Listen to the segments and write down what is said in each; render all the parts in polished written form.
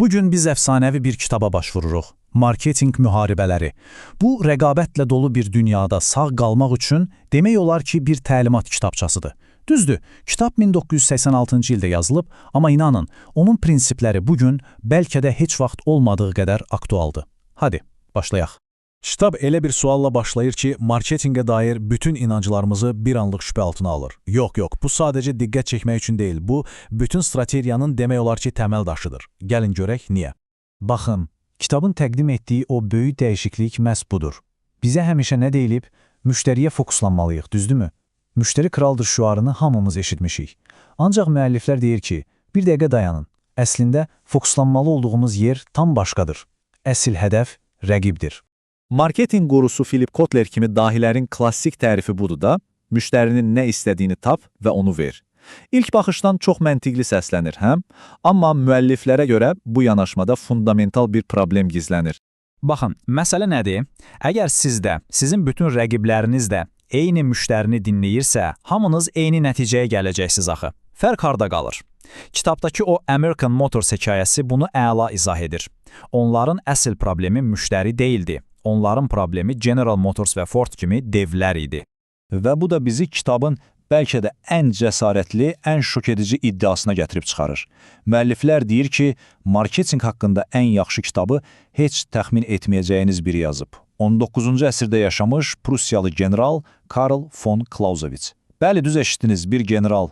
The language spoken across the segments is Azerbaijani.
Bugün biz əfsanəvi bir kitaba başvururuq. Marketinq müharibələri. Bu, rəqabətlə dolu bir dünyada sağ qalmaq üçün demək olar ki, bir təlimat kitabçasıdır. Düzdür, kitab 1986-cı ildə yazılıb, amma inanın, onun prinsipləri bugün bəlkə də heç vaxt olmadığı qədər aktualdır. Hadi, başlayaq. Kitab elə bir sualla başlayır ki, marketinqə dair bütün inanclarımızı bir anlıq şübhə altına alır. Yox, bu sadəcə diqqət çəkmək üçün deyil, bu, bütün strategiyanın demək olar ki, təməl daşıdır. Gəlin görək, niyə? Baxın, kitabın təqdim etdiyi o böyük dəyişiklik məhz budur. Bizə həmişə nə deyilib? Müştəriyə fokuslanmalıyıq, düzdürmü? Müştəri kraldır şüarını hamımız eşitmişik. Ancaq müəlliflər deyir ki, bir dəqiqə dayanın. Əslində, fokuslanmalı olduğumuz yer tam başqadır. Əsl hədəf rəqibdir. Marketinq qurusu Philip Kotler kimi dahilərin klassik tərifi budur da, müştərinin nə istədiyini tap və onu ver. İlk baxışdan çox məntiqli səslənir, həm? Amma müəlliflərə görə bu yanaşmada fundamental bir problem gizlənir. Baxın, məsələ nədir? Əgər sizdə, sizin bütün rəqibləriniz də eyni müştərini dinləyirsə, hamınız eyni nəticəyə gələcəksiniz axı. Fərq harda qalır? Kitabdakı o American Motors hekayəsi bunu əla izah edir. Onların əsl problemi müştəri deyildi. Onların problemi General Motors və Ford kimi devlər idi. Və bu da bizi kitabın bəlkə də ən cəsarətli, ən şok edici iddiasına gətirib çıxarır. Müəlliflər deyir ki, marketinq haqqında ən yaxşı kitabı heç təxmin etməyəcəyiniz biri yazıb. 19-cu əsrdə yaşamış Prussiyalı general Karl von Clausewitz. Bəli, düz eşitdiniz, bir general.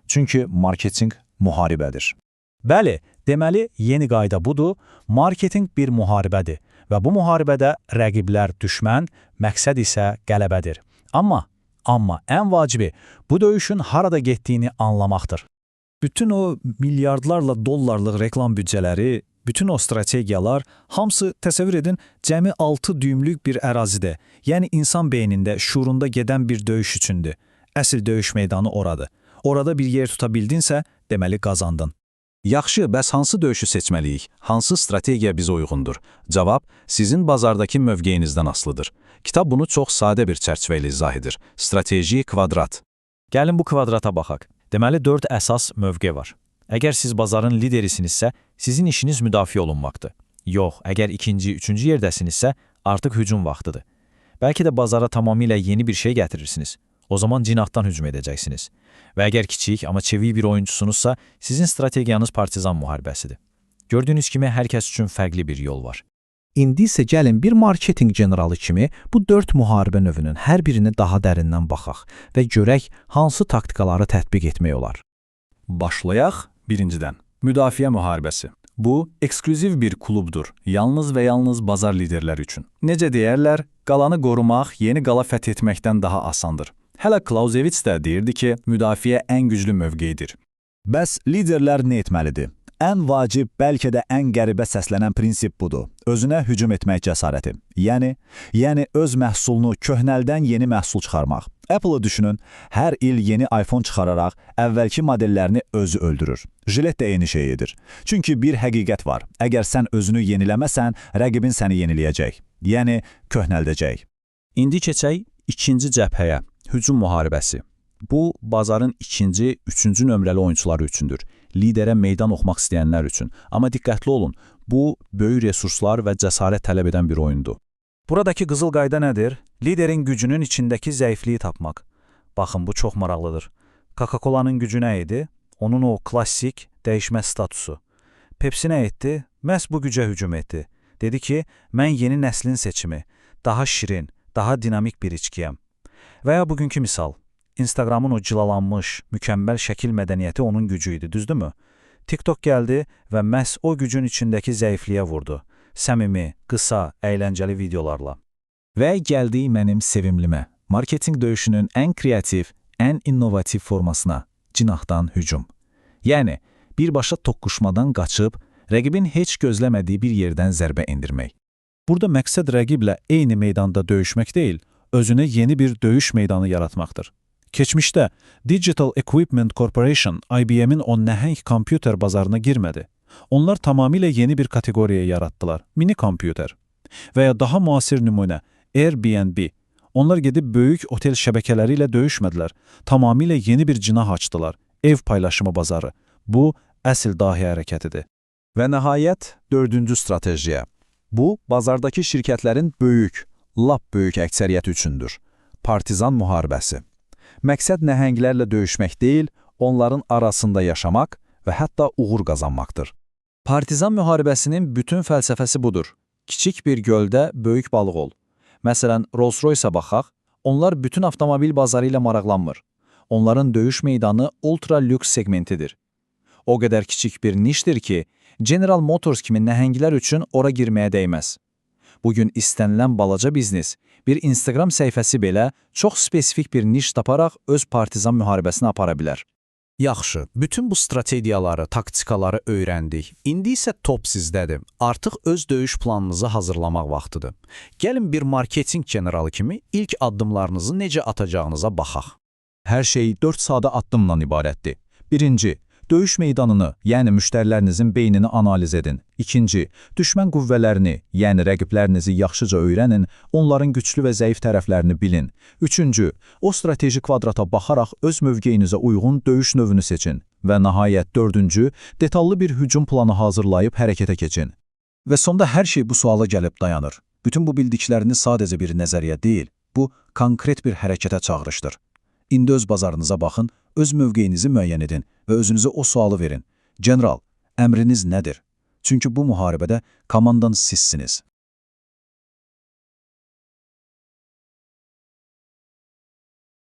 Çünki marketinq müharibədir. Bəli, deməli, yeni qayda budur, marketinq bir müharibədir. Və bu müharibədə rəqiblər düşmən, məqsəd isə qələbədir. Amma ən vacibi bu döyüşün harada getdiyini anlamaqdır. Bütün o milyardlarla dollarlıq reklam büdcələri, bütün o strategiyalar, hamısı təsəvvür edin, cəmi 6 düymlük bir ərazidə, yəni insan beynində, şuurunda gedən bir döyüş üçündür. Əsl döyüş meydanı oradır. Orada bir yer tuta bildinsə, deməli qazandın. Yaxşı, bəs hansı döyüşü seçməliyik? Hansı strategiya bizə uyğundur? Cavab, sizin bazardakı mövqeyinizdən asılıdır. Kitab bunu çox sadə bir çərçivə ilə izah edir. Strateji kvadrat. Gəlin bu kvadrata baxaq. Deməli, 4 əsas mövqe var. Əgər siz bazarın liderisinizsə, sizin işiniz müdafiə olunmaqdır. Yox, əgər ikinci, üçüncü yerdəsinizsə, artıq hücum vaxtıdır. Bəlkə də bazara tamamilə yeni bir şey gətirirsiniz. O zaman cinahdan hücum edəcəksiniz. Və əgər kiçik, amma çevik bir oyuncusunuzsa, sizin strategiyanız partizan müharibəsidir. Gördüyünüz kimi, hər kəs üçün fərqli bir yol var. İndi isə gəlin bir marketinq generalı kimi bu 4 müharibə növünün hər birini daha dərindən baxaq və görək hansı taktikaları tətbiq etmək olar. Başlayaq birincidən. Müdafiə müharibəsi. Bu, eksklüziv bir klubdur, yalnız və yalnız bazar liderləri üçün. Necə deyərlər, qalanı qorumaq yeni qala fəth etməkdən daha asandır. Hələ Clausewitz də deyirdi ki, müdafiə ən güclü mövqeyidir. Bəs liderlər nə etməlidir? Ən vacib, bəlkə də ən qəribə səslənən prinsip budur. Özünə hücum etmək cəsarəti. Yəni öz məhsulunu köhnəldən yeni məhsul çıxarmaq. Apple-ı düşünün, hər il yeni iPhone çıxararaq əvvəlki modellərini özü öldürür. Jilet də eyni şey edir. Çünki bir həqiqət var. Əgər sən özünü yeniləməsən, rəqibin səni yeniləyəcək. Yəni köhnəldəcək. İndi keçək ikinci cəbhəyə. Hücum müharibəsi. Bu, bazarın ikinci, üçüncü nömrəli oyuncuları üçündür. Liderə meydan oxumaq istəyənlər üçün. Amma diqqətli olun, bu, böyük resurslar və cəsarət tələb edən bir oyundur. Buradakı qızıl qayda nədir? Liderin gücünün içindəki zəifliyi tapmaq. Baxın, bu çox maraqlıdır. Coca-Cola'nın gücü nə idi? Onun o klassik, dəyişməz statusu. Pepsi nə etdi? Məhz bu gücə hücum etdi. Dedi ki, mən yeni nəslin seçimi, daha şirin, daha dinamik bir içkiyəm. Və ya bugünkü misal, Instagramın o cilalanmış, mükəmməl şəkil mədəniyyəti onun gücü idi, düzdürmü? TikTok gəldi və məhz o gücün içindəki zəifliyə vurdu. Səmimi, qısa, əyləncəli videolarla. Və gəldi mənim sevimlimə, marketinq döyüşünün ən kreativ, ən innovativ formasına, cinahdan hücum. Yəni, birbaşa toqquşmadan qaçıb, rəqibin heç gözləmədiyi bir yerdən zərbə endirmək. Burada məqsəd rəqiblə eyni meydanda döyüşmək deyil, özünə yeni bir döyüş meydanı yaratmaqdır. Keçmişdə Digital Equipment Corporation IBM-in o nəhəng kompüter bazarına girmədi. Onlar tamamilə yeni bir kateqoriya yaratdılar, mini kompüter. Və ya daha müasir nümunə Airbnb. Onlar gedib böyük otel şəbəkələri ilə döyüşmədilər, tamamilə yeni bir cinah açdılar, ev paylaşımı bazarı. Bu, əsl dahi hərəkətidir. Və nəhayət, dördüncü stratejiya. Bu, bazardakı şirkətlərin böyük, lap böyük əksəriyyəti üçündür. Partizan müharibəsi. Məqsəd nəhənglərlə döyüşmək deyil, onların arasında yaşamaq və hətta uğur qazanmaqdır. Partizan müharibəsinin bütün fəlsəfəsi budur. Kiçik bir göldə böyük balıq ol. Məsələn, Rolls-Royce-a baxaq, onlar bütün avtomobil bazarı ilə maraqlanmır. Onların döyüş meydanı ultra lüks segmentidir. O qədər kiçik bir nişdir ki, General Motors kimi nəhənglər üçün ora girməyə dəyməz. Bugün istənilən balaca biznes, bir Instagram səhifəsi belə çox spesifik bir niş taparaq öz partizan müharibəsini apara bilər. Yaxşı, bütün bu strategiyaları, taktikaları öyrəndik. İndi isə top sizdədir. Artıq öz döyüş planınızı hazırlamaq vaxtıdır. Gəlin bir marketinq generalı kimi ilk addımlarınızı necə atacağınıza baxaq. Hər şey 4 sadə addımdan ibarətdir. Birinci, döyüş meydanını, yəni müştərilərinizin beynini analiz edin. İkinci, düşmən qüvvələrini, yəni rəqiblərinizi yaxşıca öyrənin, onların güclü və zəif tərəflərini bilin. Üçüncü, o strateji kvadrata baxaraq öz mövqeyinizə uyğun döyüş növünü seçin. Və nəhayət dördüncü, detallı bir hücum planı hazırlayıb hərəkətə keçin. Və sonda hər şey bu suala gəlib dayanır. Bütün bu bildikləriniz sadəcə bir nəzəriyyə deyil, bu konkret bir hərəkətə çağırışdır. İndi öz bazarınıza baxın, öz mövqeyinizi müəyyən edin və özünüzə o sualı verin. General, əmriniz nədir? Çünki bu müharibədə komandanız sizsiniz.